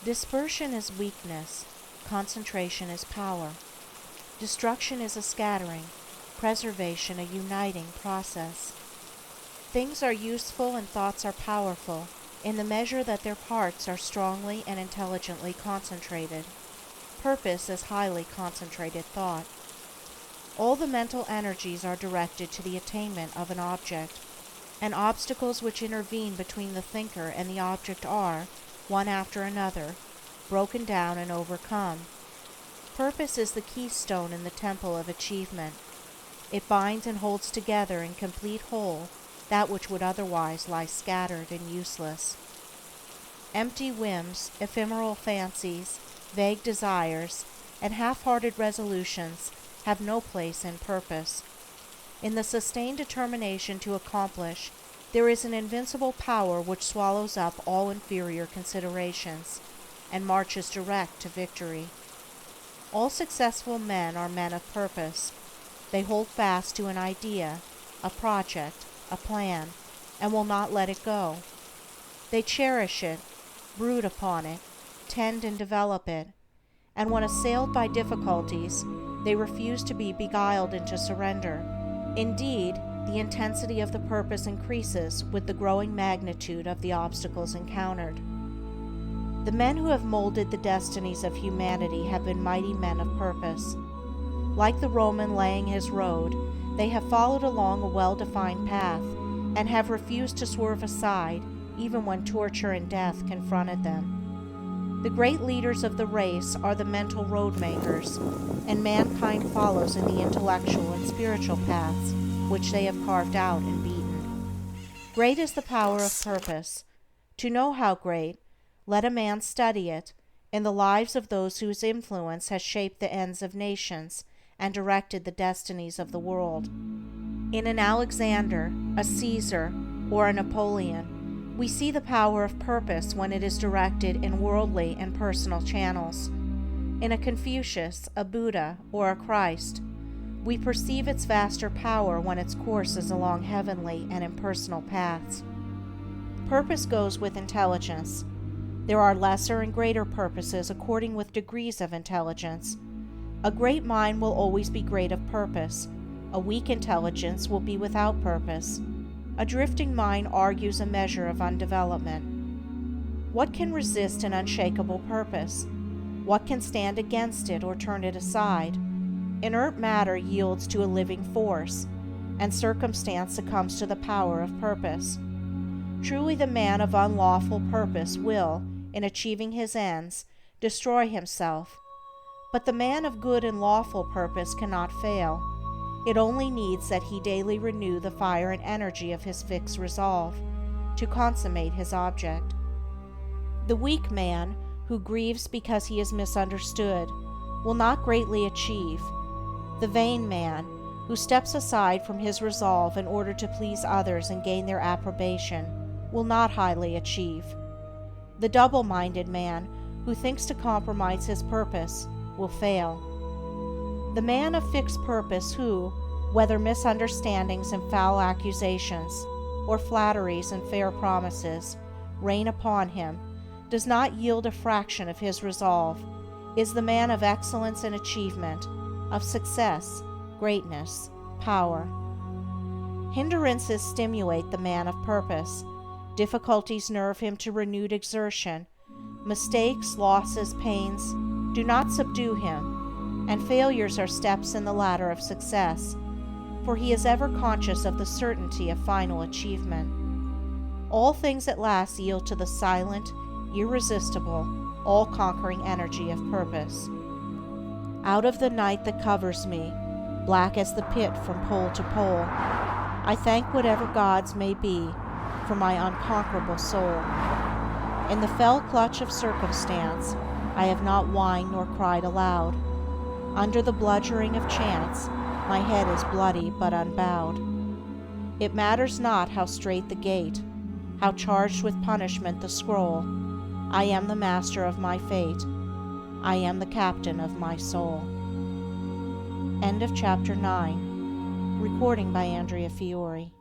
Dispersion is weakness, concentration is power. Destruction is a scattering, preservation a uniting process. Things are useful and thoughts are powerful in the measure that their parts are strongly and intelligently concentrated. Purpose is highly concentrated thought. All the mental energies are directed to the attainment of an object, and obstacles which intervene between the thinker and the object are, one after another, broken down and overcome. Purpose is the keystone in the temple of achievement. It binds and holds together in complete whole that which would otherwise lie scattered and useless. Empty whims, ephemeral fancies, vague desires, and half-hearted resolutions have no place in purpose. In the sustained determination to accomplish, there is an invincible power which swallows up all inferior considerations and marches direct to victory. All successful men are men of purpose. They hold fast to an idea, a project, a plan, and will not let it go. They cherish it, brood upon it, tend and develop it, and when assailed by difficulties, they refuse to be beguiled into surrender. Indeed, the intensity of the purpose increases with the growing magnitude of the obstacles encountered. The men who have molded the destinies of humanity have been mighty men of purpose. Like the Roman laying his road, they have followed along a well-defined path and have refused to swerve aside even when torture and death confronted them. The great leaders of the race are the mental road makers, and mankind follows in the intellectual and spiritual paths which they have carved out and beaten. Great is the power of purpose. To know how great, let a man study it in the lives of those whose influence has shaped the ends of nations and directed the destinies of the world. In an Alexander, a Caesar, or a Napoleon, we see the power of purpose when it is directed in worldly and personal channels. In a Confucius, a Buddha, or a Christ, we perceive its vaster power when its course is along heavenly and impersonal paths. Purpose goes with intelligence. There are lesser and greater purposes according with degrees of intelligence. A great mind will always be great of purpose. A weak intelligence will be without purpose. A drifting mind argues a measure of undevelopment. What can resist an unshakable purpose? What can stand against it or turn it aside? Inert matter yields to a living force, and circumstance succumbs to the power of purpose. Truly the man of unlawful purpose will, in achieving his ends, destroy himself. But the man of good and lawful purpose cannot fail. It only needs that he daily renew the fire and energy of his fixed resolve to consummate his object. The weak man, who grieves because he is misunderstood, will not greatly achieve. The vain man, who steps aside from his resolve in order to please others and gain their approbation, will not highly achieve. The double-minded man, who thinks to compromise his purpose, will fail. The man of fixed purpose who, whether misunderstandings and foul accusations, or flatteries and fair promises, rain upon him, does not yield a fraction of his resolve, is the man of excellence and achievement, of success, greatness, power. Hindrances stimulate the man of purpose. Difficulties nerve him to renewed exertion. Mistakes, losses, pains do not subdue him, and failures are steps in the ladder of success, for he is ever conscious of the certainty of final achievement. All things at last yield to the silent, irresistible, all-conquering energy of purpose. Out of the night that covers me, black as the pit from pole to pole, I thank whatever gods may be for my unconquerable soul. In the fell clutch of circumstance, I have not whined nor cried aloud. Under the bludgeoning of chance, my head is bloody but unbowed. It matters not how strait the gate, how charged with punishment the scroll. I am the master of my fate. I am the captain of my soul. End of chapter 9. Recording by Andrea Fiore.